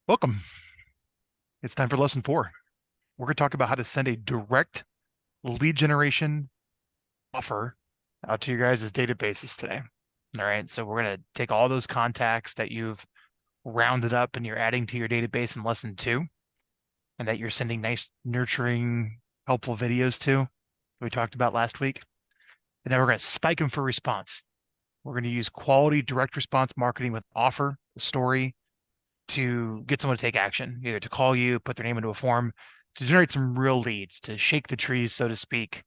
Welcome. It's time for lesson 4. We're going to talk about how to send a direct lead generation offer out to your guys' databases today. All right. So we're going to take all those contacts that you've rounded up and you're adding to your database in lesson 2, and that you're sending nice, nurturing, helpful videos to, we talked about last week. And then we're going to spike them for response. We're going to use quality direct response marketing with offer, story, to get someone to take action, either to call you, put their name into a form, to generate some real leads, to shake the trees, so to speak,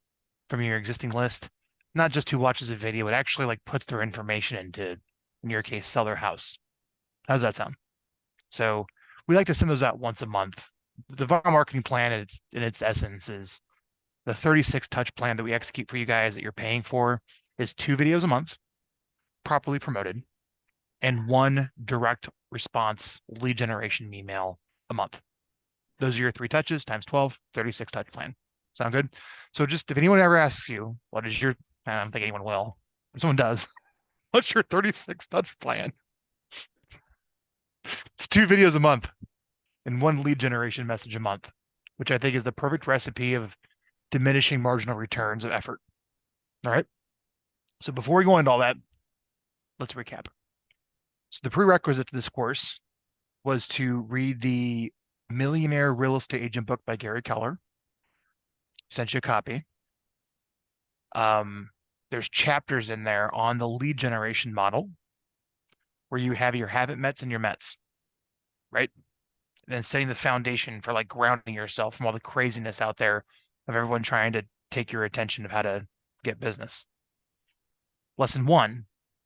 from your existing list. Not just who watches a video, it actually like puts their information into, in your case, sell their house. How's that sound? So we like to send those out once a month. The Vyral Marketing plan in its essence is the 36 touch plan that we execute for you guys that you're paying for is 2 videos a month, properly promoted, and 1 direct response lead generation email a month. Those are your 3 touches times 12, 36 touch plan. Sound good? So just if anyone ever asks you, what is your, I don't think anyone will, if someone does, what's your 36 touch plan? It's 2 videos a month and 1 lead generation message a month, which I think is the perfect recipe of diminishing marginal returns of effort. All right. So before we go into all that, let's recap. So the prerequisite to this course was to read the Millionaire Real Estate Agent book by Gary Keller. Sent you a copy. There's chapters in there on the lead generation model where you have your haven't mets and your mets, right? And then setting the foundation for like grounding yourself from all the craziness out there of everyone trying to take your attention of how to get business. Lesson 1,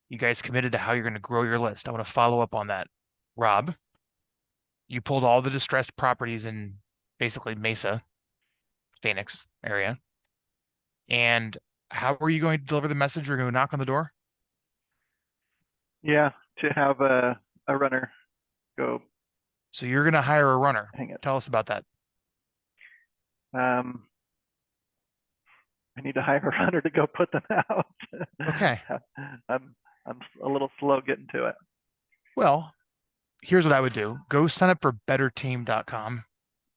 you guys committed to how you're going to grow your list. I want to follow up on that. Rob, you pulled all the distressed properties in basically Mesa, Phoenix area. And how are you going to deliver the message? We're going to knock on the door. Yeah, to have a runner go So you're going to hire a runner. hang it. Tell us about that. Um, I need to hire a runner to go put them out. Okay. I'm a little slow getting to it. Well, here's what I would do. Go sign up for betterteam.com.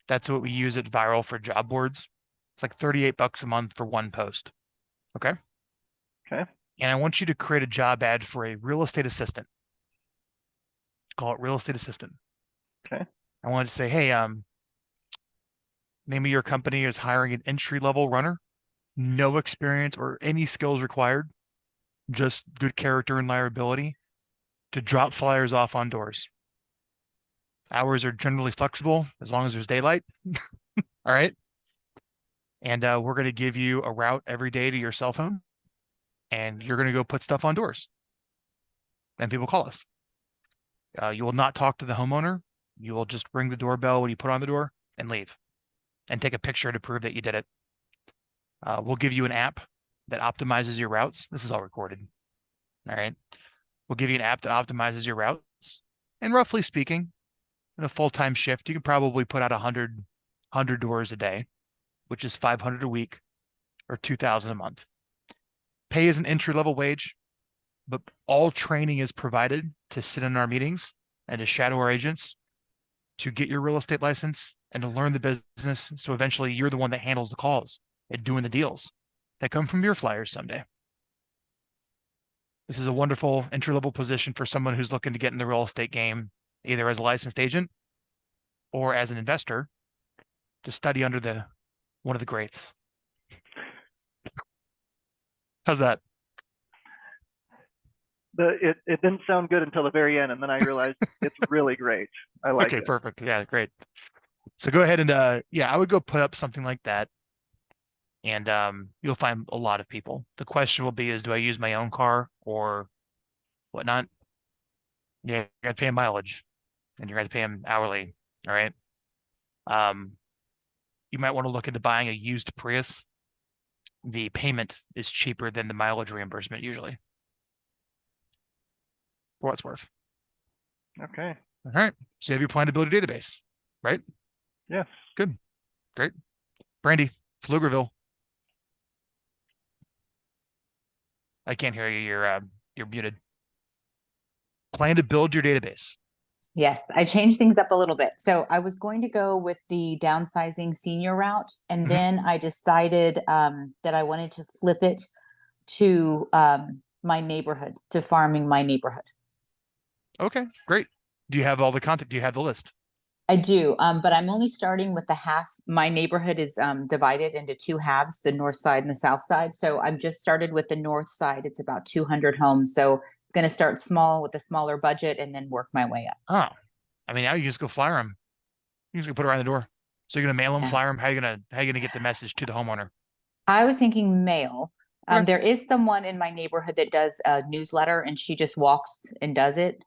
That's what we use at Vyral for job boards. It's like 38 bucks a month for 1 post. Okay. Okay. And I want you to create a job ad for a real estate assistant. Call it real estate assistant. Okay. I want to say, hey, name of your company is hiring an entry-level runner, no experience or any skills required, just good character and liability to drop flyers off on doors. Hours are generally flexible as long as there's daylight. All right. And we're going to give you a route every day to your cell phone, and you're going to go put stuff on doors. And people call us. You will not talk to the homeowner. You will just ring the doorbell when you put on the door and leave and take a picture to prove that you did it. We'll give you an app that optimizes your routes. This is all recorded. All right. We'll give you an app that optimizes your routes. And roughly speaking, in a full-time shift, you can probably put out 100 doors a day, which is 500 a week or 2,000 a month. Pay is an entry-level wage, but all training is provided to sit in our meetings and to shadow our agents to get your real estate license and to learn the business. So eventually you're the one that handles the calls and doing the deals that come from your flyers someday. This is a wonderful entry-level position for someone who's looking to get in the real estate game, either as a licensed agent or as an investor, to study under one of the greats. How's that? It didn't sound good until the very end, and then I realized it's really great. I like Okay, it. perfect. Yeah, great. So go ahead and yeah, I would go put up something like that, and you'll find a lot of people. The question will be is, do I use my own car or whatnot? Yeah, you got to pay them mileage, and you're going to pay them hourly. All right. Um, you might want to look into buying a used Prius. The payment is cheaper than the mileage reimbursement usually, for what it's worth. Okay. All right. So you have your plannability database, right? Yes. Good. Great. Brandy, Pflugerville. I can't hear you. You're muted. Plan to build your database. Yes, I changed things up a little bit. So I was going to go with the downsizing senior route, and Mhm. then I decided that I wanted to flip it to my neighborhood, to farming my neighborhood. Okay, great. Do you have all the content? Do you have the list? I do, but I'm only starting with the half. My neighborhood is divided into two halves, the north side and the south side. So I'm just started with the north side. It's about 200 homes. So I'm going to start small with a smaller budget and then work my way up. Oh, I mean, now you just go flyer them. You just go put it around the door. So you're gonna mail them, Yeah. flyer them. How you gonna get the message to the homeowner? I was thinking mail. Okay, There is someone in my neighborhood that does a newsletter and she just walks and does it.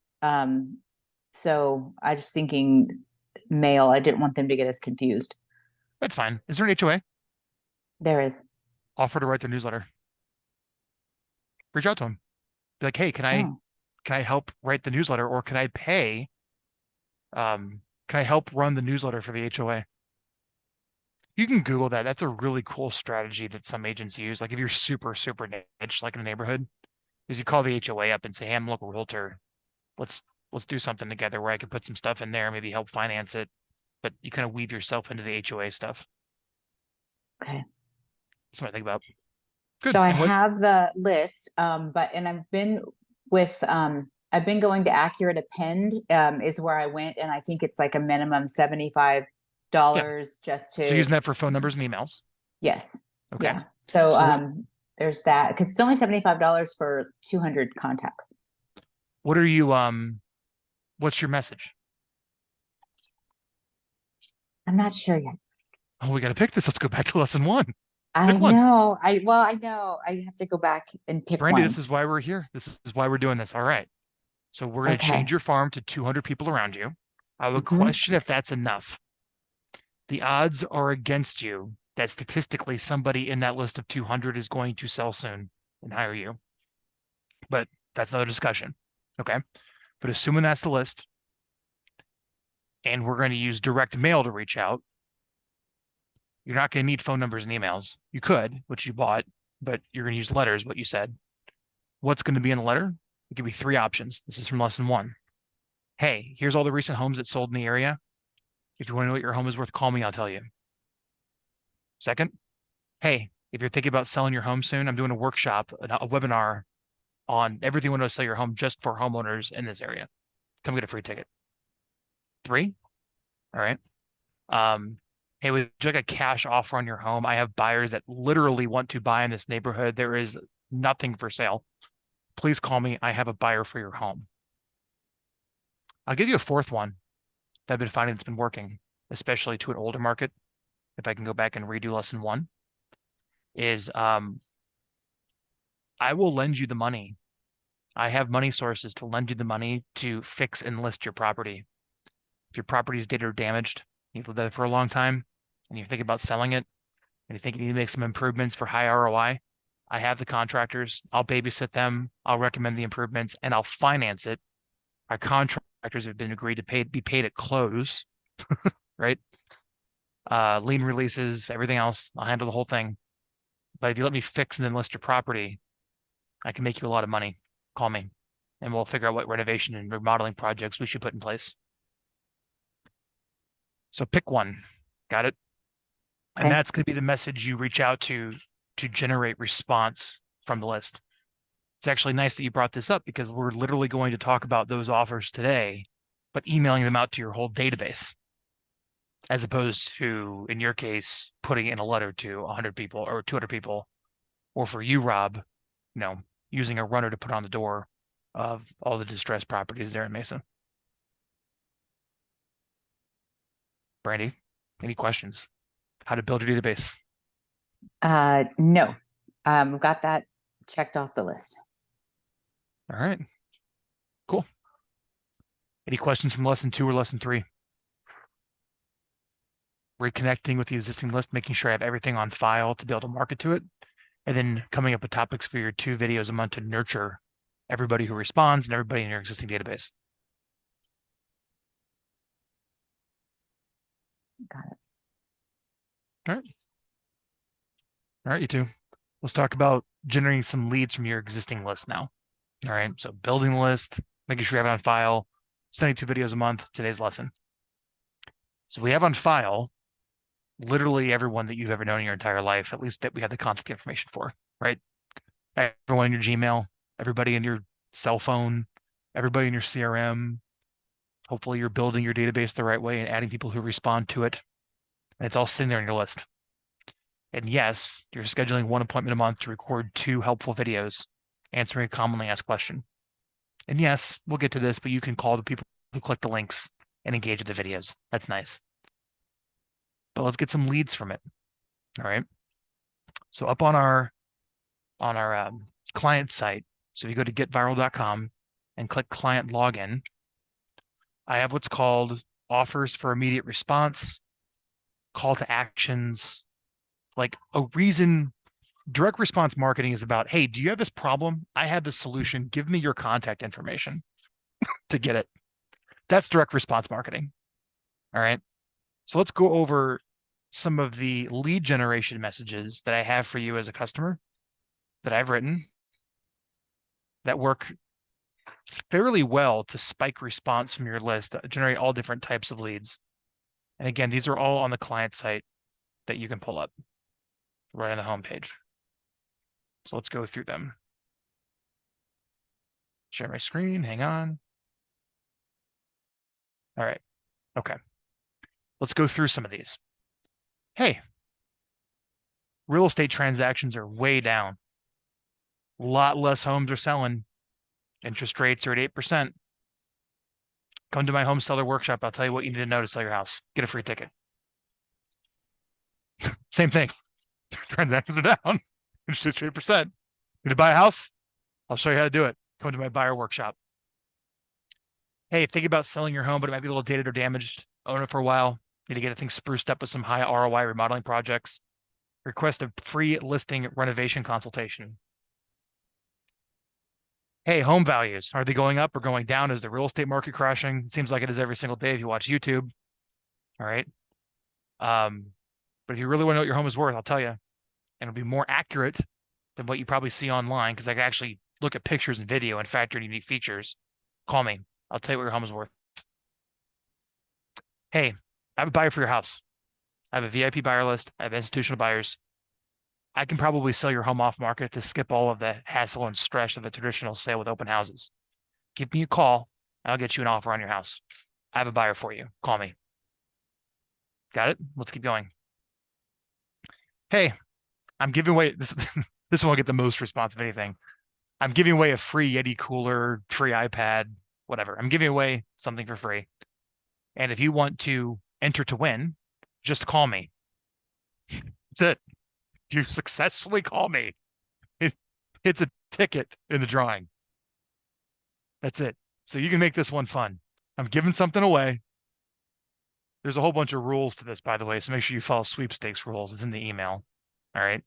So I was thinking mail. I didn't want them to get us confused. that's fine. Is there an HOA? There is. Offer to write their newsletter. Reach out to them. Be like, hey, Oh, can I help write the newsletter, or can I pay? Can I help run the newsletter for the HOA? You can Google that. That's a really cool strategy that some agents use. Like if you're super niche, like in a neighborhood, is you call the HOA up and say, hey, I'm a local realtor. Let's let's do something together where I can put some stuff in there, maybe help finance it, but you kind of weave yourself into the HOA stuff. okay. Something to think about. Good. So I And what? have the list, but and with I've been going to Accurate Append is where I went, and I think it's like a minimum Yeah. $75 just So to using that for phone numbers and emails. yes, Okay. yeah. So So there's that because it's only $75 for 200 contacts. what are you what's your message? I'm not sure yet. Oh, we got to pick this. Let's go back to lesson one. I Pick one. know. I know. I have to go back and pick Brandy, this one. is why we're here. This is why we're doing this. All right. So we're going to Okay. change your farm to 200 people around you. I would Hmm. question if that's enough. The odds are against you that statistically somebody in that list of 200 is going to sell soon and hire you. But that's another discussion. Okay. But assuming that's the list, and we're going to use direct mail to reach out, you're not going to need phone numbers and emails. You could, which you bought, but you're going to use letters, what you said. What's going to be in the letter? It could be three options. This is from lesson one. Hey, here's all the recent homes that sold in the area. If you want to know what your home is worth, call me. I'll tell you. Second, hey, if you're thinking about selling your home soon, I'm doing a workshop, a webinar on everything you want to sell your home just for homeowners in this area. Come get a free ticket. Three, all right. Hey, would you like a cash offer on your home? I have buyers that literally want to buy in this neighborhood. There is nothing for sale. Please call me. I have a buyer for your home. I'll give you a fourth one that I've been finding that's been working, especially to an older market. If I can go back and redo lesson one, is I will lend you the money. I have money sources to lend you the money to fix and list your property. If your property is dated or damaged, you've lived there for a long time, and you're thinking about selling it, and you think you need to make some improvements for high ROI, I have the contractors. I'll babysit them. I'll recommend the improvements, and I'll finance it. Our contractors have been agreed to be paid at close, right? Lien releases, everything else. I'll handle the whole thing. But if you let me fix and then list your property, I can make you a lot of money. Call me, and we'll figure out what renovation and remodeling projects we should put in place. So pick one. Got it? And Okay. that's going to be the message you reach out to generate response from the list. It's actually nice that you brought this up because we're literally going to talk about those offers today, but emailing them out to your whole database, as opposed to, in your case, putting in a letter to 100 people or 200 people, or for you, Rob, you know, using a runner to put on the door of all the distressed properties there in Mesa. Brandy, any questions? How to build your database? No. Got that checked off the list. All right, cool. Any questions from lesson two or lesson three? Reconnecting with the existing list, making sure I have everything on file to be able to market to it, and then coming up with topics for your 2 videos a month to nurture everybody who responds and everybody in your existing database. Got it. All right. All right, you two. Let's talk about generating some leads from your existing list now. All right. So building the list, making sure you have it on file, sending 2 videos a month, today's lesson. So we have on file literally everyone that you've ever known in your entire life, at least that we have the contact information for, right? Everyone in your Gmail, everybody in your cell phone, everybody in your CRM. Hopefully you're building your database the right way and adding people who respond to it. And it's all sitting there on your list. And yes, you're scheduling 1 appointment a month to record 2 helpful videos, answering a commonly asked question. And yes, we'll get to this, but you can call the people who click the links and engage with the videos. That's nice. But let's get some leads from it. All right. So up on our client site, so if you go to getvyral.com and click client login, I have what's called offers for immediate response, call to actions, like a reason. Direct response marketing is about, hey, do you have this problem? I have this solution. Give me your contact information to get it. That's direct response marketing. All right. So let's go over some of the lead generation messages that I have for you as a customer that I've written that work fairly well to spike response from your list, that generate all different types of leads. And again, these are all on the client site that you can pull up right on the home page. So let's go through them. Share my screen, hang on. All right, okay. Let's go through some of these. Hey, real estate transactions are way down. A lot less homes are selling. Interest rates are at 8%. Come to my home seller workshop. I'll tell you what you need to know to sell your house. Get a free ticket. Same thing. Transactions are down. Interest rate 8%. Need to buy a house? I'll show you how to do it. Come to my buyer workshop. Hey, think about selling your home, but it might be a little dated or damaged. Own it for a while. Need to get things spruced up with some high ROI remodeling projects. Request a free listing renovation consultation. Hey, home values, are they going up or going down? Is the real estate market crashing? It seems like it is every single day if you watch YouTube. All right. But if you really want to know what your home is worth, I'll tell you, and it'll be more accurate than what you probably see online because I can actually look at pictures and video and factor in unique features. Call me. I'll tell you what your home is worth. Hey, I have a buyer for your house. I have a VIP buyer list. I have institutional buyers. I can probably sell your home off market to skip all of the hassle and stress of a traditional sale with open houses. Give me a call and I'll get you an offer on your house. I have a buyer for you. Call me. Got it? Let's keep going. Hey, I'm giving away this. This one will get the most response of anything. I'm giving away a free Yeti cooler, free iPad, whatever. I'm giving away something for free. And if you want to enter to win, just call me. That's it. You successfully call me. It's a ticket in the drawing. That's it. So you can make this one fun. I'm giving something away. There's a whole bunch of rules to this, by the way, so make sure you follow sweepstakes rules. It's in the email. All right.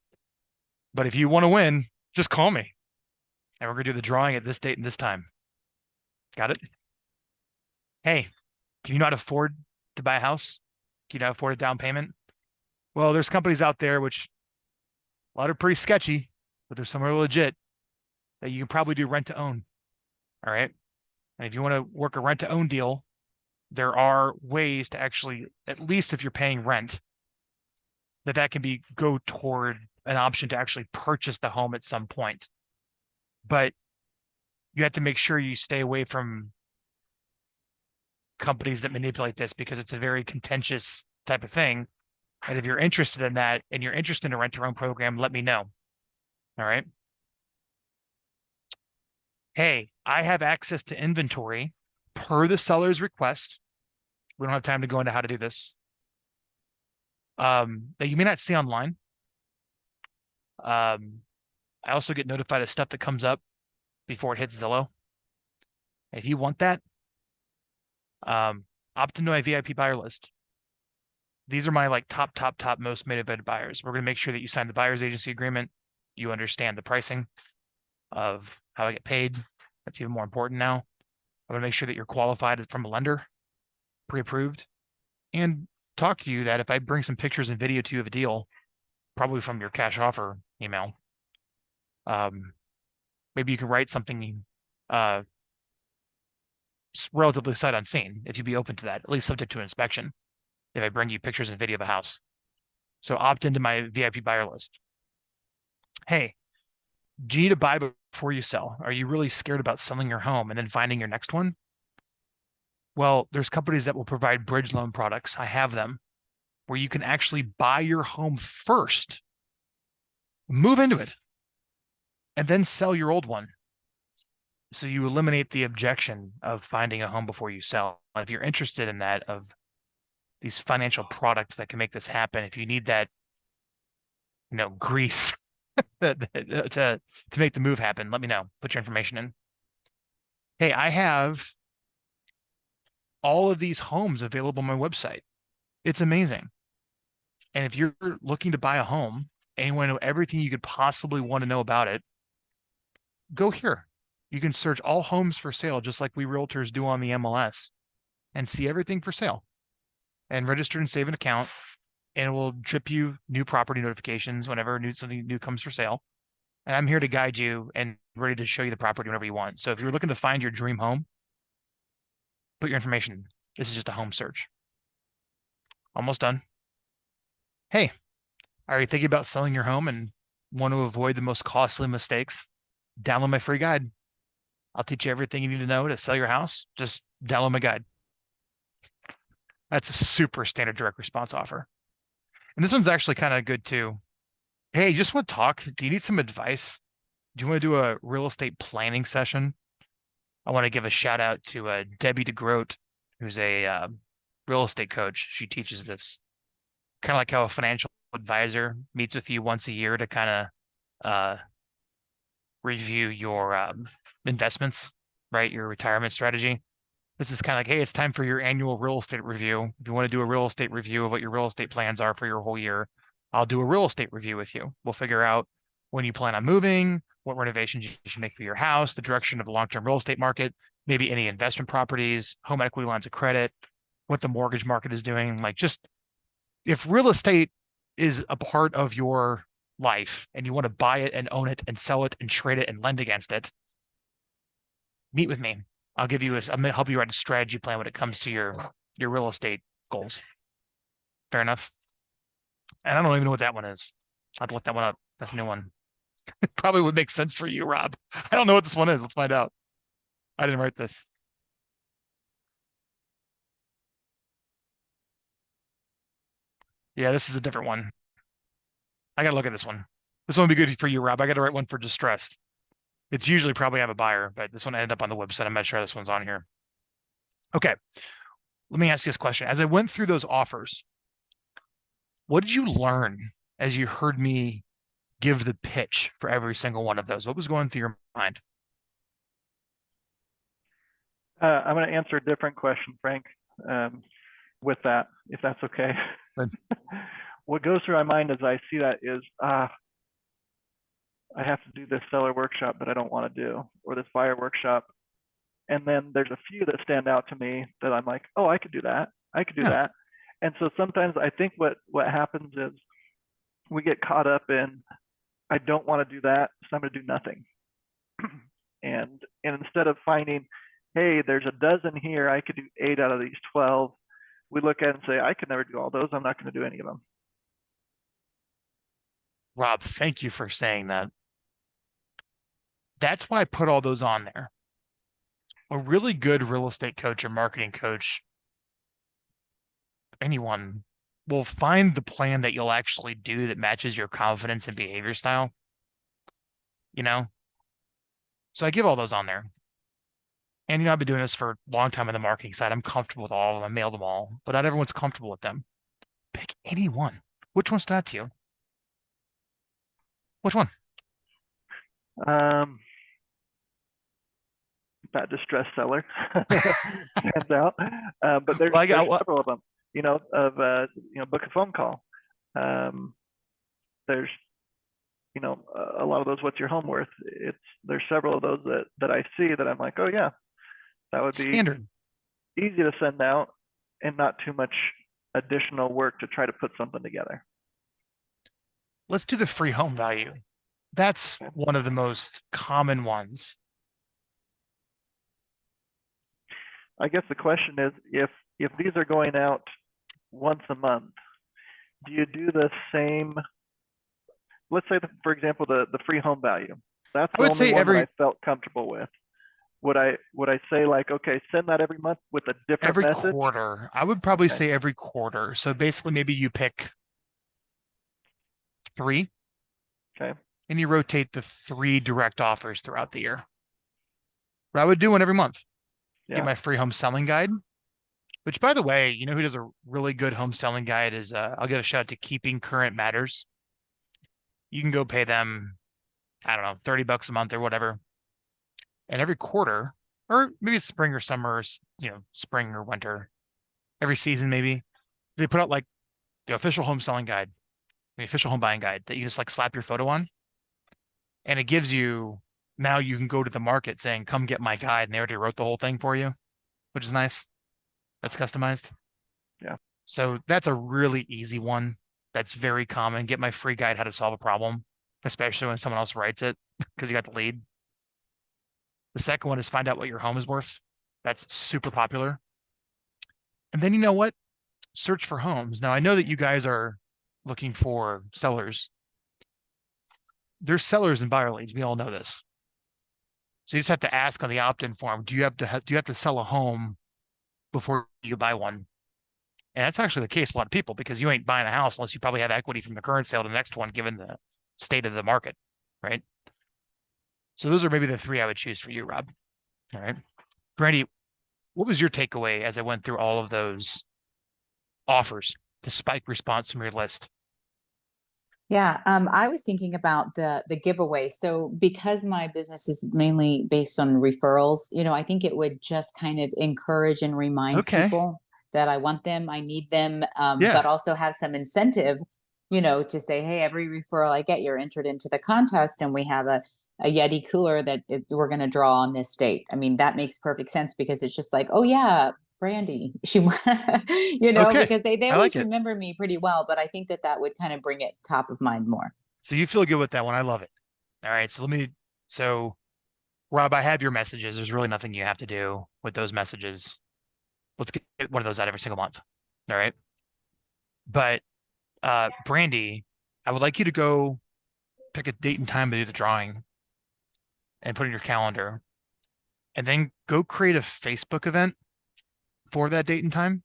But if you want to win, just call me. And we're going to do the drawing at this date and this time. Got it? Hey, can you not afford to buy a house? Can you not afford a down payment? Well, there's companies out there which a lot are pretty sketchy, but there's some are legit that you can probably do rent to own. All right. And if you want to work a rent to own deal, there are ways to actually, at least if you're paying rent, that can be go toward an option to actually purchase the home at some point. But you have to make sure you stay away from companies that manipulate this because it's a very contentious type of thing. And if you're interested in that and you're interested in a rent to own program, let me know. All right. Hey, I have access to inventory per the seller's request. We don't have time to go into how to do this. That you may not see online. I also get notified of stuff that comes up before it hits Zillow. If you want that, opt into my VIP buyer list. These are my like top most motivated buyers. We're going to make sure that you sign the buyer's agency agreement. You understand the pricing of how I get paid. That's even more important now. I'm going to make sure that you're qualified from a lender, pre-approved, and talk to you that if I bring some pictures and video to you of a deal, probably from your cash offer email, maybe you can write something relatively sight unseen, if you'd be open to that, at least subject to inspection, if I bring you pictures and video of a house. So opt into my VIP buyer list. Hey, do you need to buy before you sell? Are you really scared about selling your home and then finding your next one? Well, there's companies that will provide bridge loan products. I have them where you can actually buy your home first, move into it, and then sell your old one. So you eliminate the objection of finding a home before you sell. If you're interested in that, of these financial products that can make this happen, if you need that, grease to make the move happen, let me know. Put your information in. Hey, I have all of these homes available on my website. It's amazing. And if you're looking to buy a home and you want to know everything you could possibly want to know about it, go here. You can search all homes for sale, just like we realtors do on the MLS, and see everything for sale and register and save an account. And it will drip you new property notifications whenever something new comes for sale. And I'm here to guide you and ready to show you the property whenever you want. So if you're looking to find your dream home, put your information in. This is just a home search. Almost done. Hey, are you thinking about selling your home and want to avoid the most costly mistakes? Download my free guide. I'll teach you everything you need to know to sell your house. Just download my guide. That's a super standard direct response offer. And this one's actually kind of good too. Hey, you just want to talk? Do you need some advice? Do you want to do a real estate planning session? I want to give a shout out to Debbie DeGroat, who's a real estate coach. She teaches this kind of like how a financial advisor meets with you once a year to kind of review your investments, right? Your retirement strategy. This is kind of like, hey, it's time for your annual real estate review. If you want to do a real estate review of what your real estate plans are for your whole year, I'll do a real estate review with you. We'll figure out when you plan on moving, what renovations you should make for your house, the direction of the long-term real estate market, maybe any investment properties, home equity lines of credit, what the mortgage market is doing. Like, just if real estate is a part of your life and you want to buy it and own it and sell it and trade it and lend against it, meet with me. I'm gonna help you write a strategy plan when it comes to your real estate goals. Fair enough. And I don't even know what that one is. I'll have to look that one up. That's a new one. It probably would make sense for you, Rob. I don't know what this one is. Let's find out. I didn't write this. Yeah, this is a different one. I gotta look at this one. This one would be good for you, Rob. I gotta write one for distressed. It's usually probably have a buyer, but this one ended up on the website. I'm not sure this one's on here. Okay. Let me ask you this question. As I went through those offers, what did you learn as you heard me give the pitch for every single one of those? What was going through your mind? I'm going to answer a different question, Frank, with that, if that's okay. Good. What goes through my mind as I see that is, I have to do this seller workshop that I don't want to do, or this buyer workshop. And then there's a few that stand out to me that I'm like, oh, I could do that. I could do that. And so sometimes I think what happens is we get caught up in, I don't want to do that, so I'm going to do nothing. and instead of finding, hey, there's a dozen here, I could do 8 out of these 12, we look at it and say, I could never do all those. I'm not going to do any of them. Rob, thank you for saying that. That's why I put all those on there. A really good real estate coach or marketing coach, anyone, will find the plan that you'll actually do that matches your confidence and behavior style. So I give all those on there. And I've been doing this for a long time on the marketing side. I'm comfortable with all of them. I mailed them all, but not everyone's comfortable with them. Pick any one. Which one stood out to you? Which one? That distressed seller stands out, but there's several of them. Book a phone call. There's a lot of those. What's your home worth? There's several of those that I see that I'm like, oh yeah, that would be standard, easy to send out, and not too much additional work to try to put something together. Let's do the free home value. That's one of the most common ones. I guess the question is, if these are going out once a month, do you do the same? Let's say, for example, the free home value. That's I the would only say one that every I felt comfortable with. Would I say like, okay, send that every month with a different every message? quarter. I would probably Okay. say every quarter. So basically, maybe you pick 3 Okay. and you rotate the 3 direct offers throughout the year. But I would do one every month. Get Yeah. my free home selling guide, which by the way, you know who does a really good home selling guide is I'll give a shout out to Keeping Current Matters. You can go pay them, I don't know, $30 a month or whatever. And every quarter, or maybe it's spring or summer, or, spring or winter, every season maybe, they put out like the official home selling guide, the official home buying guide that you just like slap your photo on. And it gives you, now you can go to the market saying, come get my guide. And they already wrote the whole thing for you, which is nice. That's customized. Yeah. So that's a really easy one. That's very common. Get my free guide, how to solve a problem, especially when someone else writes it because you got the lead. The second one is find out what your home is worth. That's super popular. And then you know what? Search for homes. Now I know that you guys are looking for sellers. There's sellers in buyer leads. We all know this. So you just have to ask on the opt-in form, do you have to sell a home before you buy one? And that's actually the case for a lot of people because you ain't buying a house unless you probably have equity from the current sale to the next one, given the state of the market, right? So those are maybe the 3 I would choose for you, Rob. All right. Brandy, what was your takeaway as I went through all of those offers to spike response from your list? Yeah, I was thinking about the giveaway. So because my business is mainly based on referrals, I think it would just kind of encourage and remind Okay. people that I want them, I need them, Yeah. but also have some incentive, to say, hey, every referral I get, you're entered into the contest, and we have a Yeti cooler that we're going to draw on this date. I mean, that makes perfect sense because it's just like, oh yeah, Brandy, she, Okay. because they I like always it. remember me pretty well, but I think that would kind of bring it top of mind more. So you feel good with that one. I love it. All right. So Rob, I have your messages. There's really nothing you have to do with those messages. Let's get one of those out every single month. All right. But Brandy, I would like you to go pick a date and time to do the drawing and put it in your calendar, and then go create a Facebook event for that date and time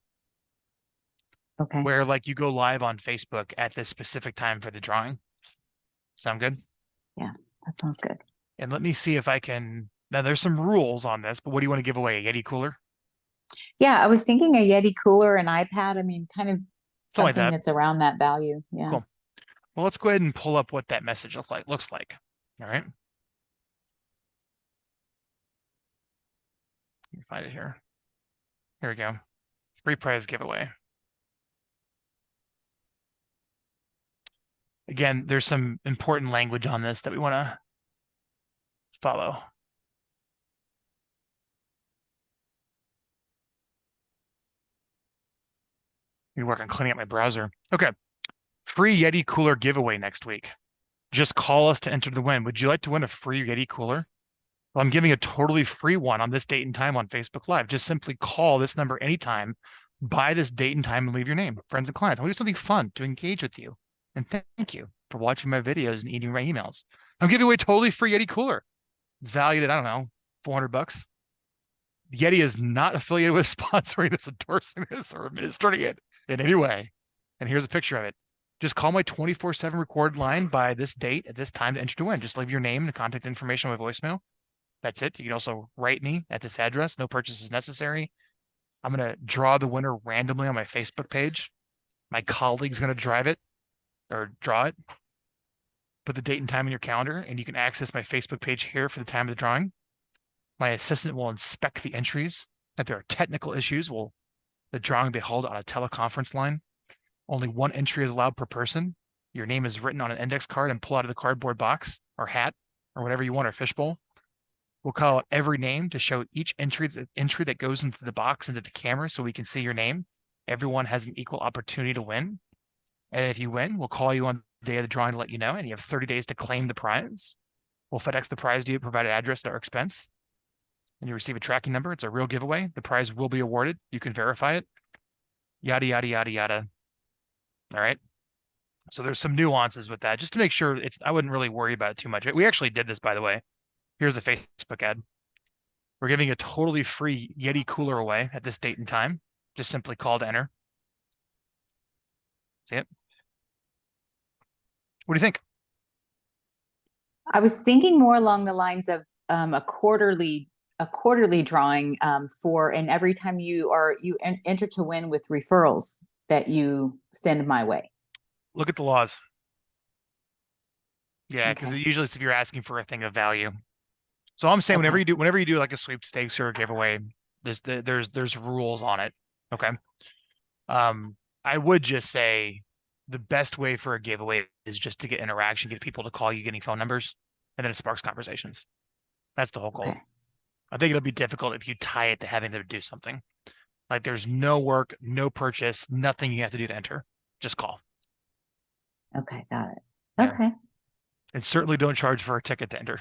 Okay. where like you go live on Facebook at this specific time for the drawing. Sound good? Yeah, that sounds good. And let me see if I can. Now there's some rules on this, but what do you want to give away? A Yeti cooler? Yeah, I was thinking a Yeti cooler, an iPad. I mean, kind of Something like something that. that's around that value. Yeah. Cool. Well, let's go ahead and pull up what that message looks like. All right. Let me find it here. Here we go. Free prize giveaway. Again, there's some important language on this that we want to follow. We work on cleaning up my browser. Okay. Free Yeti cooler giveaway next week. Just call us to enter the win. Would you like to win a free Yeti cooler? Well, I'm giving a totally free one on this date and time on Facebook Live. Just simply call this number anytime, by this date and time, and leave your name. Friends and clients, I'll do something fun to engage with you. And thank you for watching my videos and eating my emails. I'm giving away a totally free Yeti cooler. It's valued at, I don't know, $400. Yeti is not affiliated with sponsoring this, endorsing this, or administering it in any way. And here's a picture of it. Just call my 24/7 recorded line by this date at this time to enter to win. Just leave your name and contact information on my voicemail. That's it. You can also write me at this address. No purchase is necessary. I'm going to draw the winner randomly on my Facebook page. My colleague's going to drive it or draw it. Put the date and time in your calendar, and you can access my Facebook page here for the time of the drawing. My assistant will inspect the entries. If there are technical issues, the drawing be held on a teleconference line. Only one entry is allowed per person. Your name is written on an index card and pull out of the cardboard box or hat or whatever you want, or fishbowl. We'll call out every name to show each entry that goes into the box, into the camera, so we can see your name. Everyone has an equal opportunity to win. And if you win, we'll call you on the day of the drawing to let you know, and you have 30 days to claim the prize. We'll FedEx the prize to you, provided address at our expense. and you receive a tracking number. It's a real giveaway. The prize will be awarded. You can verify it. Yada, yada, yada, yada. All right. So there's some nuances with that just to make sure I wouldn't really worry about it too much. We actually did this, by the way. Here's a Facebook ad. We're giving a totally free Yeti cooler away at this date and time. Just simply call to enter. See it? What do you think? I was thinking more along the lines of a quarterly drawing for, and every time you enter to win with referrals that you send my way. Look at the laws. Yeah, because Okay. usually it's if you're asking for a thing of value. So I'm saying Okay. whenever you do like a sweepstakes or a giveaway, there's rules on it. Okay. I would just say the best way for a giveaway is just to get interaction, get people to call you, getting phone numbers, and then it sparks conversations. That's the whole goal. Okay. I think it'll be difficult if you tie it to having to do something. Like there's no work, no purchase, nothing you have to do to enter. Just call. Okay. Got it. Yeah. Okay. And certainly don't charge for a ticket to enter.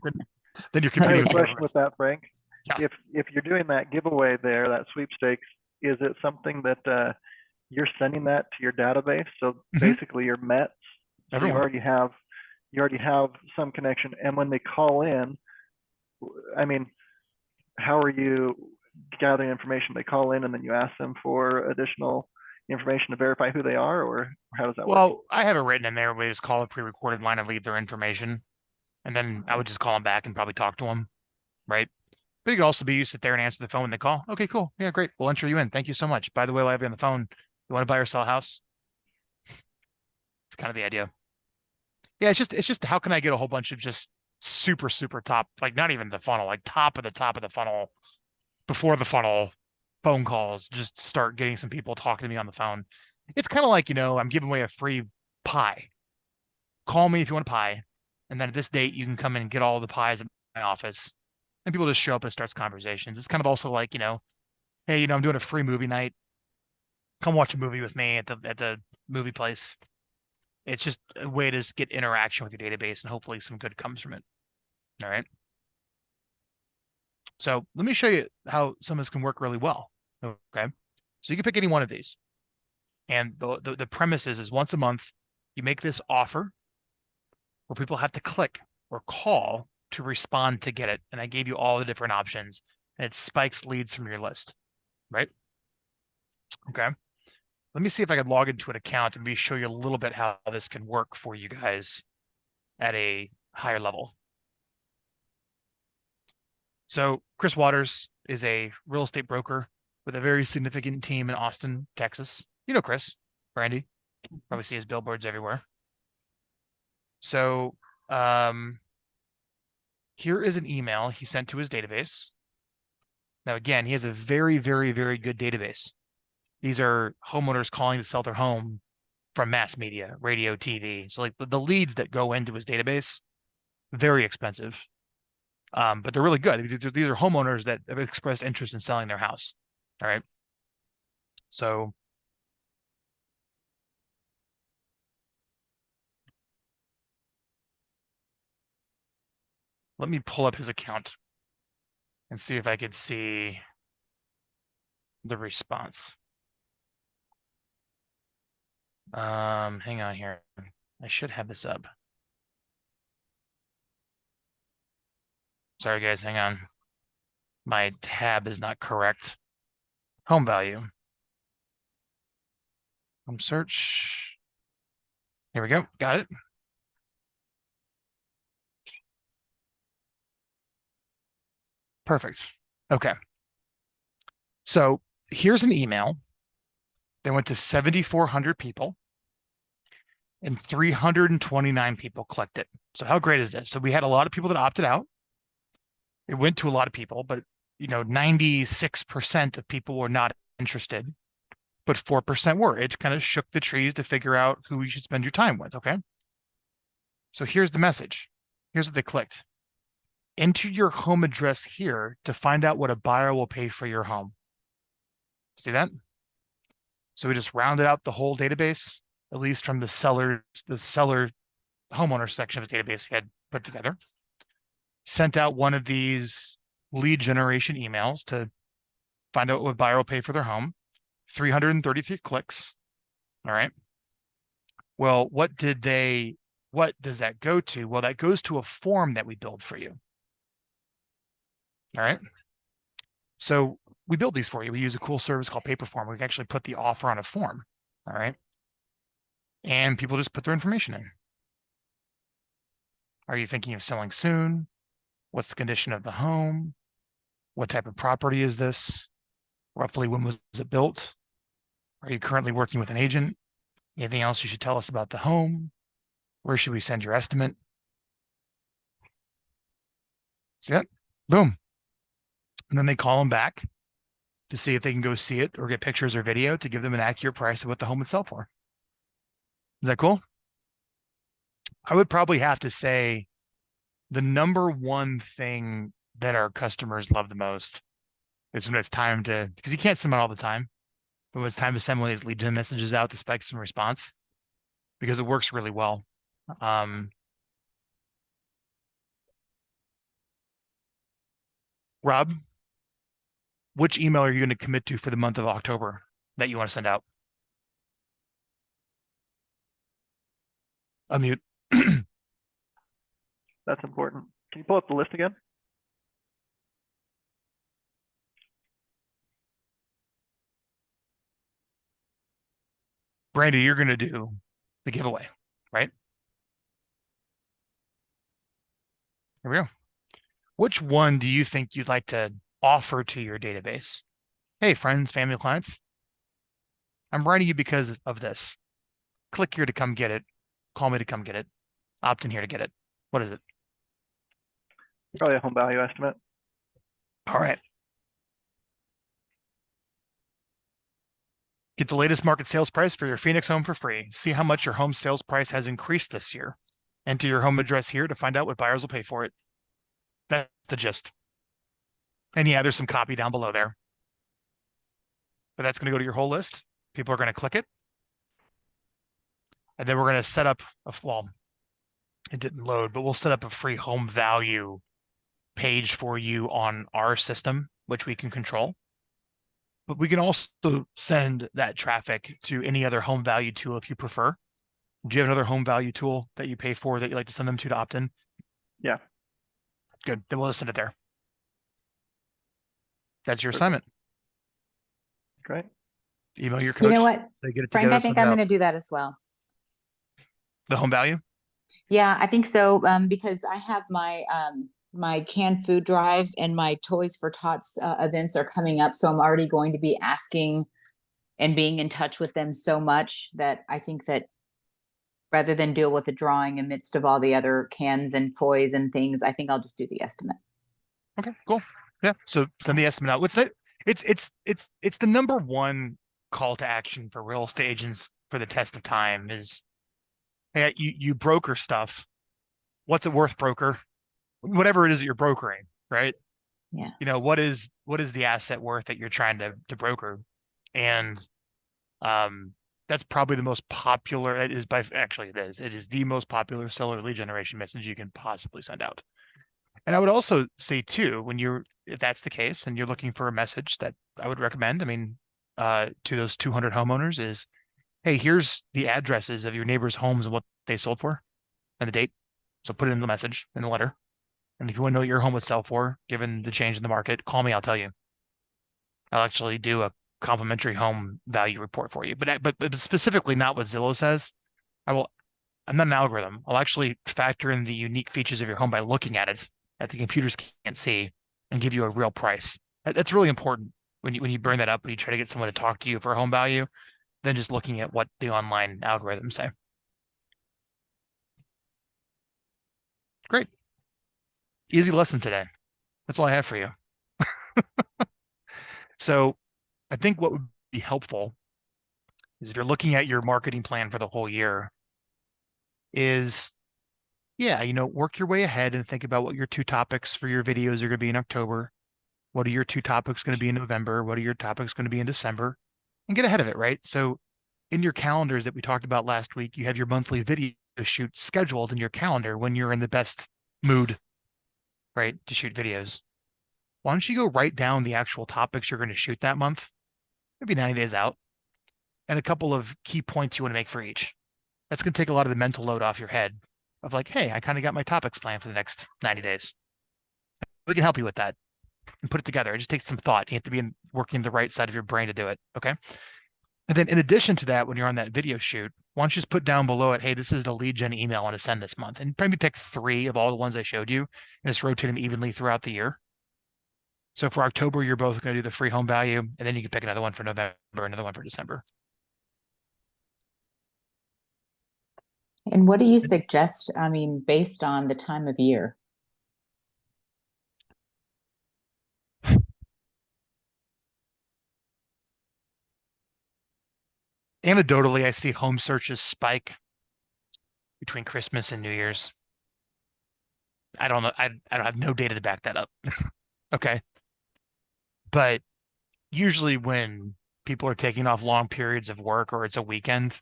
then you're I have competing a with question with that, Frank. Yeah. If you're doing that giveaway there, that sweepstakes, is it something that you're sending that to your database? So basically your Mets, so Everyone. you already have some connection. And when they call in, I mean, how are you gathering information? They call in and then you ask them for additional information to verify who they are, or how does that work? Well, I have it written in there. We just call a pre-recorded line and leave their information. And then I would just call them back and probably talk to them. Right. But it could also be you sit there and answer the phone when they call. Okay, cool. Yeah, great. We'll enter you in. Thank you so much. By the way, while I have you on the phone, you want to buy or sell a house? It's kind of the idea. Yeah, it's just how can I get a whole bunch of just super, super top, like not even the funnel, like top of the funnel, before the funnel phone calls, just start getting some people talking to me on the phone. It's kind of like, I'm giving away a free pie. Call me if you want a pie. And then at this date, you can come in and get all the pies at my office. And people just show up and it starts conversations. It's kind of also like, hey, I'm doing a free movie night. Come watch a movie with me at the movie place. It's just a way to just get interaction with your database and hopefully some good comes from it. All right. So let me show you how some of this can work really well. Okay. So you can pick any one of these. And the premise is once a month, you make this offer where people have to click or call to respond to get it. And I gave you all the different options and it spikes leads from your list, right? Okay. Let me see if I can log into an account and maybe show you a little bit how this can work for you guys at a higher level. So Chris Waters is a real estate broker with a very significant team in Austin, Texas. You know Chris, Brandy, probably see his billboards everywhere. So here is an email he sent to his database. Now, again, he has a very, very, very good database. These are homeowners calling to sell their home from mass media, radio, TV. So like the leads that go into his database, very expensive. But they're really good. These are homeowners that have expressed interest in selling their house. All right. So let me pull up his account and see if I could see the response. Hang on here. I should have this up. Sorry, guys, hang on. My tab is not correct. Home value. Home search. Here we go. Got it. Perfect. Okay. So here's an email. They went to 7,400 people and 329 people clicked it. So how great is this? So we had a lot of people that opted out. It went to a lot of people, but 96% of people were not interested, but 4% were. It kind of shook the trees to figure out who you should spend your time with. Okay. So here's the message. Here's what they clicked. Enter your home address here to find out what a buyer will pay for your home. See that? So we just rounded out the whole database, at least from the seller homeowner section of the database he had put together. Sent out one of these lead generation emails to find out what buyer will pay for their home, 333 clicks. All right. Well, what does that go to? Well, that goes to a form that we build for you. All right. So we build these for you. We use a cool service called Paperform. We can actually put the offer on a form. All right. And people just put their information in. Are you thinking of selling soon? What's the condition of the home? What type of property is this? Roughly when was it built? Are you currently working with an agent? Anything else you should tell us about the home? Where should we send your estimate? See it? Boom. And then they call them back to see if they can go see it or get pictures or video to give them an accurate price of what the home would sell for. Is that cool? I would probably have to say the number one thing that our customers love the most is when it's time to, because you can't send them out all the time, but when it's time to send one of these lead gen messages out to spec some response, because it works really well. Rob, which email are you going to commit to for the month of October that you want to send out? Unmute. That's important. Can you pull up the list again? Brandy, you're going to do the giveaway, right? Here we go. Which one do you think you'd like to offer to your database? Hey, friends, family, clients, I'm writing you because of this. Click here to come get it. Call me to come get it. Opt in here to get it. What is it? Probably a home value estimate. All right. Get the latest market sales price for your Phoenix home for free. See how much your home sales price has increased this year. Enter your home address here to find out what buyers will pay for it. That's the gist. And yeah, there's some copy down below there. But that's going to go to your whole list. People are going to click it. And then we're going to set up well, it didn't load, but we'll set up a free home value page for you on our system, which we can control. But we can also send that traffic to any other home value tool if you prefer. Do you have another home value tool that you pay for that you like to send them to opt in? Yeah. Good. Then we'll just send it there. That's your Perfect. assignment. Great. Email your coach. You know what, Say, get it Frank, together, I think send it I'm out. going to do that as well. The home value? Yeah, I think so. Because I have my canned food drive and my Toys for Tots events are coming up. So I'm already going to be asking and being in touch with them so much that I think that rather than deal with the drawing amidst of all the other cans and toys and things, I think I'll just do the estimate. Okay, cool. Yeah. So send the estimate out. What's that? It's the number one call to action for real estate agents for the test of time is, hey, you broker stuff. What's it worth, broker? Whatever it is that you're brokering, right? Yeah. You know, what is the asset worth that you're trying to broker? And that's probably the most popular. It is the most popular seller lead generation message you can possibly send out. And I would also say too, if that's the case and you're looking for a message that I would recommend, I mean, to those 200 homeowners is, hey, here's the addresses of your neighbors' homes and what they sold for and the date. So put it in the message, in the letter. And if you want to know what your home would sell for, given the change in the market, call me, I'll tell you. I'll actually do a complimentary home value report for you. But specifically not what Zillow says. I'm not an algorithm. I'll actually factor in the unique features of your home by looking at it that the computers can't see and give you a real price. That's really important when you bring that up, when you try to get someone to talk to you for home value, than just looking at what the online algorithms say. Great. Easy lesson today. That's all I have for you. So I think what would be helpful is if you're looking at your marketing plan for the whole year is, yeah, work your way ahead and think about what your 2 topics for your videos are going to be in October. What are your 2 topics going to be in November? What are your topics going to be in December? And get ahead of it, right? So in your calendars that we talked about last week, you have your monthly video shoot scheduled in your calendar when you're in the best mood, right, to shoot videos. why don't you go write down the actual topics you're going to shoot that month, maybe 90 days out, and a couple of key points you want to make for each. That's going to take a lot of the mental load off your head of like, hey, I kind of got my topics planned for the next 90 days. We can help you with that and put it together. It just takes some thought. You have to be working the right side of your brain to do it. Okay. And then in addition to that, when you're on that video shoot, why don't you just put down below it, hey, this is the lead gen email I want to send this month. And maybe pick 3 of all the ones I showed you and just rotate them evenly throughout the year. So for October, you're both going to do the free home value, and then you can pick another one for November, another one for December. And what do you suggest? I mean, based on the time of year? Anecdotally, I see home searches spike between Christmas and New Year's. I don't know. I don't have no data to back that up. Okay. But usually when people are taking off long periods of work or it's a weekend,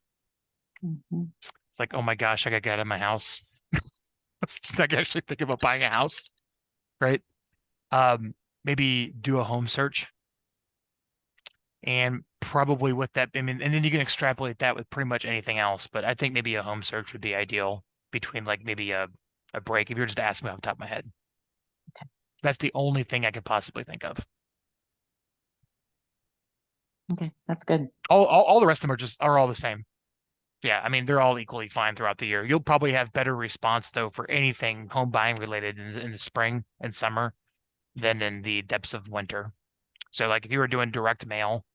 Mhm. it's like, oh my gosh, I gotta get out of my house. Let's just like actually think about buying a house, right? Maybe do a home search. And probably with that, I mean, and then you can extrapolate that with pretty much anything else. But I think maybe a home search would be ideal between like maybe a break if you're just asking me off the top of my head. Okay. That's the only thing I could possibly think of. Okay, that's good. All the rest of them are all the same. Yeah, I mean, they're all equally fine throughout the year. You'll probably have better response though for anything home buying related in the spring and summer than in the depths of winter. So like if you were doing direct mail,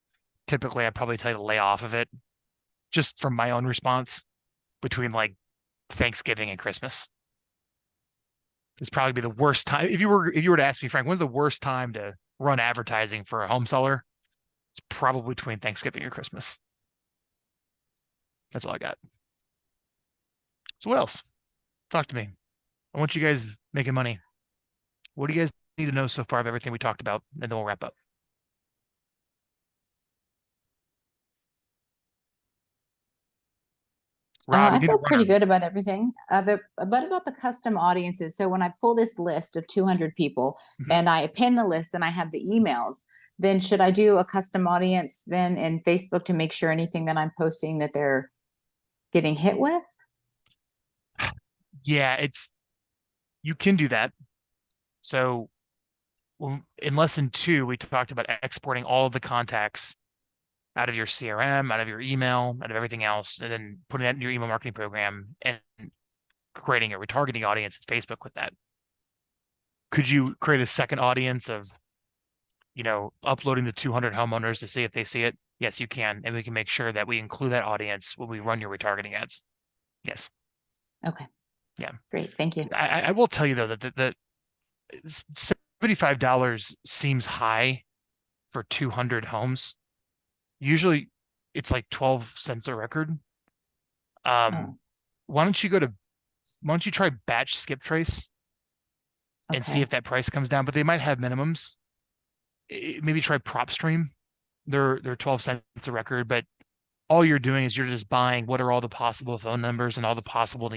typically I'd probably tell you to lay off of it just from my own response between like Thanksgiving and Christmas. It's probably be the worst time. If you were to ask me, Frank, when's the worst time to run advertising for a home seller? It's probably between Thanksgiving and Christmas. That's all I got. So what else? Talk to me. I want you guys making money. What do you guys need to know so far of everything we talked about? And then we'll wrap up. Rob, you I need to feel run pretty them. good about everything. But about the custom audiences. So when I pull this list of 200 people Mhm. and I pin the list and I have the emails, then should I do a custom audience then in Facebook to make sure anything that I'm posting that they're getting hit with? Yeah, you can do that. So in lesson 2, we talked about exporting all of the contacts out of your CRM, out of your email, out of everything else, and then putting that in your email marketing program and creating a retargeting audience at Facebook with that. Could you create a second audience of, uploading the 200 homeowners to see if they see it? Yes, you can. And we can make sure that we include that audience when we run your retargeting ads. Yes. Okay. Yeah. Great. Thank you. I will tell you though that the $75 seems high for 200 homes. Usually it's like 12 cents a record. Oh, Why don't you try batch skip trace and see okay. if that price comes down, but they might have minimums. Maybe try prop stream. They're 12 cents a record, but all you're doing is you're just buying what are all the possible phone numbers and all the possible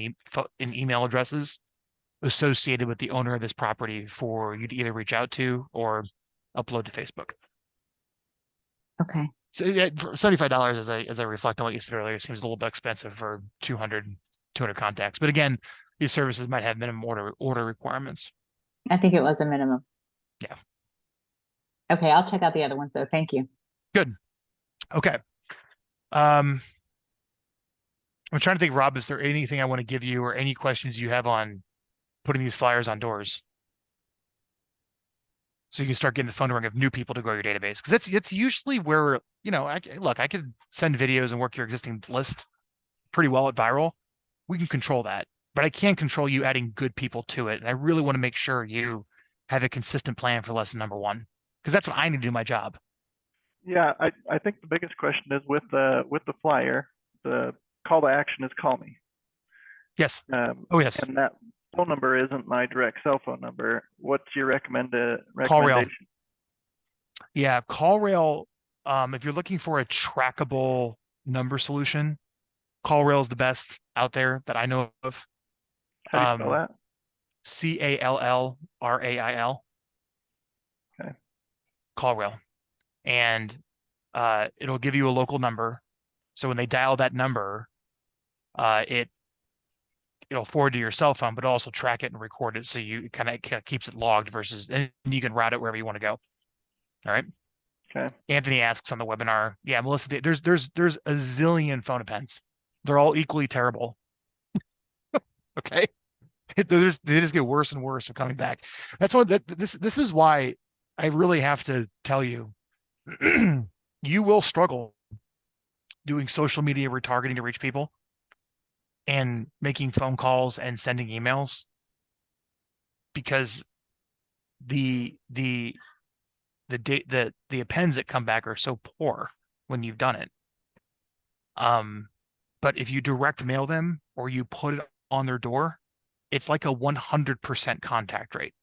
email addresses associated with the owner of this property for you to either reach out to or upload to Facebook. Okay. So yeah, $75 as I reflect on what you said earlier seems a little bit expensive for 200 contacts. But again, these services might have minimum order requirements. I think it was a minimum. Yeah. Okay. I'll check out the other ones though. Thank you. Good. Okay. I'm trying to think, Rob, is there anything I want to give you or any questions you have on putting these flyers on doors? So you can start getting the phone ring of new people to grow your database. Because that's usually where, I could send videos and work your existing list pretty well at Vyral. We can control that, but I can't control you adding good people to it. And I really want to make sure you have a consistent plan for lesson number 1, because that's what I need to do my job. Yeah, I think the biggest question is with the flyer, the call to action is call me. Yes. Oh, yes. And that phone number isn't my direct cell phone number. What's your CallRail. recommendation? Yeah, CallRail. If you're looking for a trackable number solution, CallRail is the best out there that I know of. How do you spell that? CallRail. Okay. CallRail, and it'll give you a local number. So when they dial that number, it'll forward to your cell phone, but also track it and record it, so you kind of keeps it logged versus, and you can route it wherever you want to go. All right. Okay. Anthony asks on the webinar, yeah, Melissa, there's a zillion phone appends. They're all equally terrible. Okay. They just get worse and worse of coming back. That's what this is why I really have to tell you, you will struggle doing social media retargeting to reach people and making phone calls and sending emails, because the appends that come back are so poor when you've done it. But if you direct mail them or you put it on their door, it's like a 100% contact rate.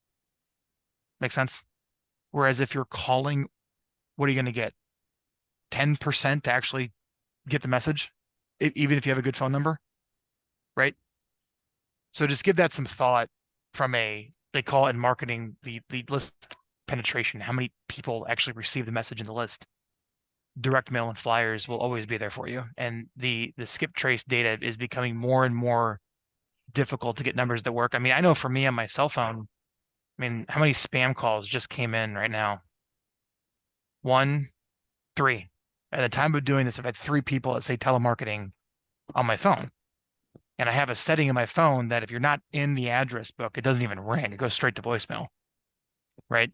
Make sense? Whereas if you're calling, what are you going to get? 10% to actually get the message, even if you have a good phone number, right? So just give that some thought from they call it in marketing, the list penetration, how many people actually receive the message in the list. Direct mail and flyers will always be there for you. And the skip trace data is becoming more and more difficult to get numbers that work. I mean, I know for me on my cell phone, I mean, how many spam calls just came in right now? 1, 3. At the time of doing this, I've had 3 people that say telemarketing on my phone. And I have a setting in my phone that if you're not in the address book, it doesn't even ring. It goes straight to voicemail, right?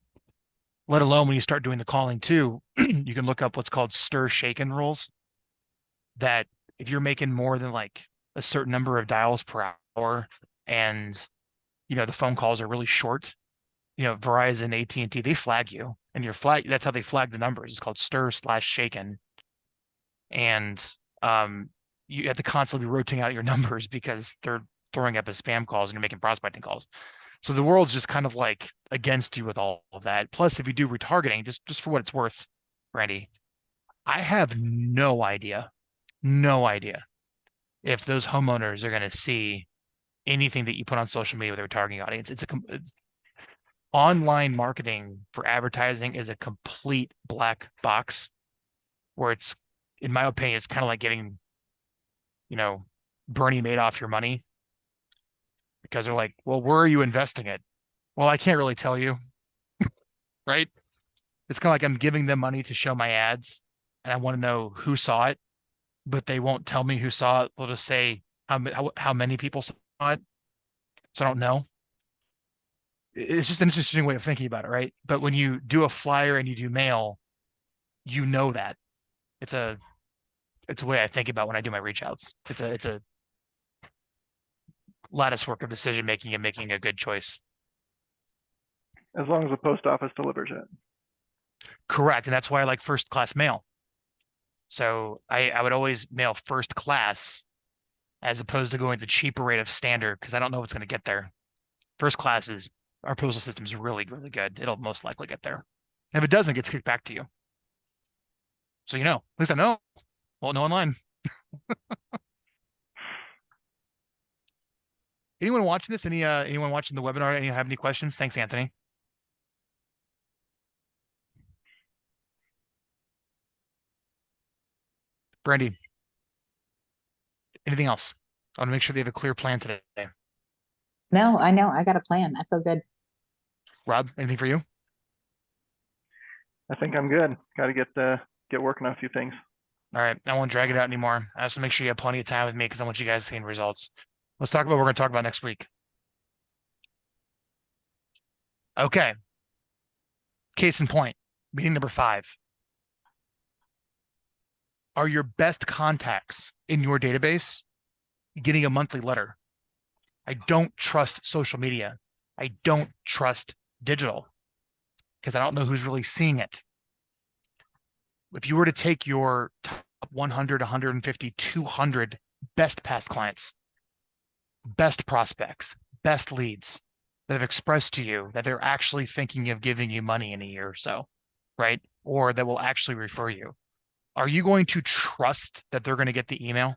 Let alone when you start doing the calling too, you can look up what's called stir shaken rules, that if you're making more than like a certain number of dials per hour and, the phone calls are really short, Verizon, AT&T, they flag you, and that's how they flag the numbers. It's called stir/shaken. And you have to constantly be rotating out your numbers because they're throwing up as spam calls and you're making prospecting calls. So the world's just kind of like against you with all of that. Plus, if you do retargeting, just for what it's worth, Randy, I have no idea if those homeowners are going to see anything that you put on social media with a retargeting audience. Online marketing for advertising is a complete black box, where it's, in my opinion, it's kind of like giving, Bernie Madoff your money, because they're like, well, where are you investing it? Well, I can't really tell you, right? It's kind of like I'm giving them money to show my ads and I want to know who saw it, but they won't tell me who saw it. They'll just say how many people saw it. So I don't know. It's just an interesting way of thinking about it, right? But when you do a flyer and you do mail, you know that. It's a way I think about when I do my reach outs. It's a lattice work of decision making and making a good choice. As long as the post office delivers it. Correct. And that's why I like first class mail. So I would always mail first class as opposed to going the cheaper rate of standard, because I don't know what's going to get there. First class is, our postal system is really, really good. It'll most likely get there. And if it doesn't, it gets kicked back to you. So at least I know. Well, no online. Anyone watching this? Anyone watching the webinar? Anyone have any questions? Thanks, Anthony. Brandy, anything else? I want to make sure they have a clear plan today. No, I know. I got a plan. I feel good. Rob, anything for you? I think I'm good. Got to get working on a few things. All right. I won't drag it out anymore. I also make sure you have plenty of time with me because I want you guys seeing results. Let's talk about what we're going to talk about next week. Okay. Case in point, meeting number 5. Are your best contacts in your database getting a monthly letter? I don't trust social media. I don't trust digital because I don't know who's really seeing it. If you were to take your top 100, 150, 200 best past clients, best prospects, best leads that have expressed to you that they're actually thinking of giving you money in a year or so, right? Or that will actually refer you. Are you going to trust that they're going to get the email?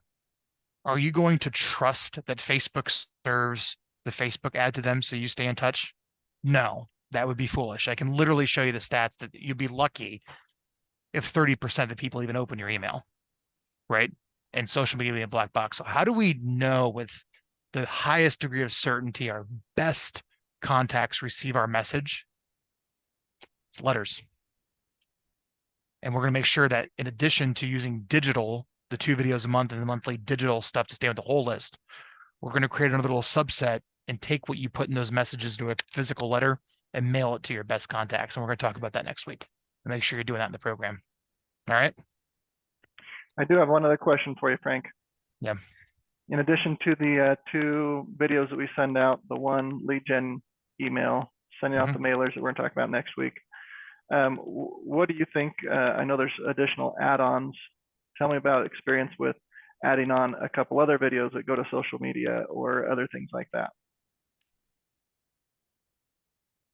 Are you going to trust that Facebook serves the Facebook ad to them so you stay in touch? No. that would be foolish. I can literally show you the stats that you'd be lucky if 30% of the people even open your email, right? And social media being a black box. So how do we know with the highest degree of certainty our best contacts receive our message? It's letters. And we're going to make sure that in addition to using digital, the 2 videos a month and the monthly digital stuff to stay with the whole list, we're going to create another little subset and take what you put in those messages to a physical letter and mail it to your best contacts. And we're going to talk about that next week and make sure you're doing that in the program. All right. I do have one other question for you, Frank. Yeah. In addition to the 2 videos that we send out, the 1 lead gen email, sending out the mailers that we're going to talk about next week, what do you think? I know there's additional add-ons. Tell me about experience with adding on a couple other videos that go to social media or other things like that.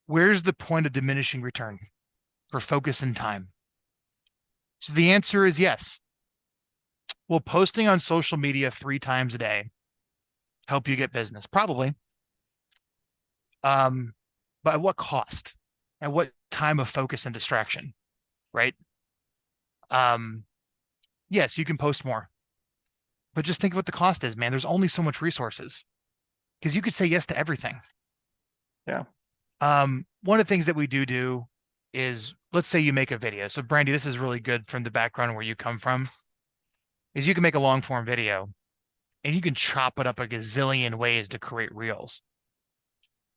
Where's the point of diminishing return for focus and time? So the answer is yes. Will posting on social media 3 times a day help you get business? Probably. But at what cost? At what time of focus and distraction, right? Yes, you can post more, but just think of what the cost is, man. There's only so much resources because you could say yes to everything. Yeah. One of the things that we do is, let's say you make a video. So Brandy, this is really good from the background where you come from, is you can make a long form video and you can chop it up a gazillion ways to create reels.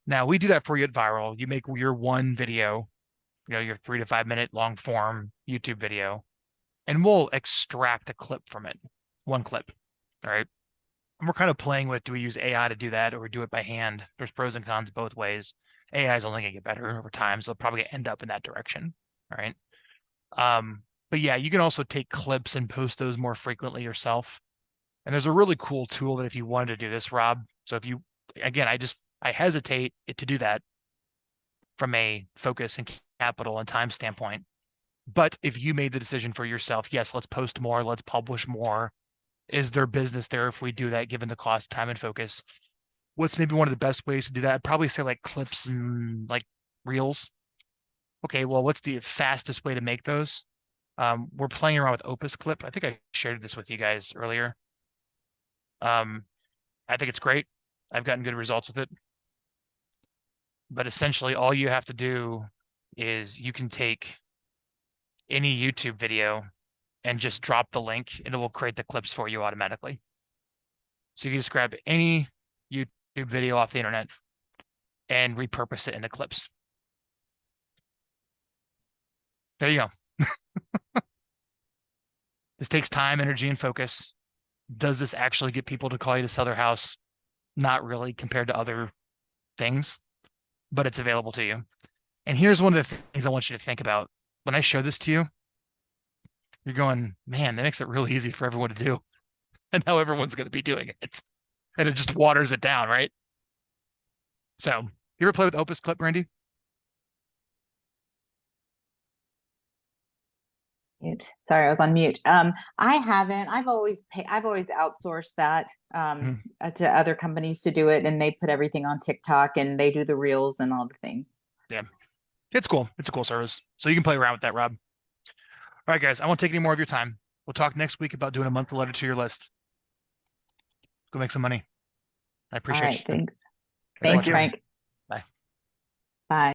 Now we do that for you at Vyral. You make your one video, your 3 to 5 minute long form YouTube video, and we'll extract a clip from it, 1 clip. All right. And we're kind of playing with, do we use AI to do that or do it by hand? There's pros and cons both ways. AI is only going to get better over time, so it'll probably end up in that direction. All right. But yeah, you can also take clips and post those more frequently yourself. And there's a really cool tool that if you wanted to do this, Rob. So if you, again, I hesitate to do that from a focus and capital and time standpoint. But if you made the decision for yourself, yes, let's post more, let's publish more. Is there business there if we do that, given the cost, time, and focus? What's maybe one of the best ways to do that? I'd probably say like clips and like reels. Okay, well, what's the fastest way to make those? We're playing around with Opus Clip. I think I shared this with you guys earlier. I think it's great. I've gotten good results with it. But essentially all you have to do is you can take any YouTube video and just drop the link and it will create the clips for you automatically. So you can just grab any YouTube video off the internet and repurpose it into clips. There you go. This takes time, energy, and focus. Does this actually get people to call you to sell their house? Not really compared to other things, but it's available to you. And here's one of the things I want you to think about. When I show this to you, you're going, man, that makes it really easy for everyone to do. And now everyone's going to be doing it. And it just waters it down, right? So, you ever play with Opus Clip, Brandy? Mute. Sorry, I was on mute. I haven't. I've always outsourced that to other companies to do it, and they put everything on TikTok and they do the reels and all the things. Yeah, it's cool. It's a cool service, so you can play around with that, Rob. All right, guys, I won't take any more of your time. We'll talk next week about doing a monthly letter to your list. Go make some money. I appreciate All right, you. thanks. Thanks, Frank. Bye. Bye.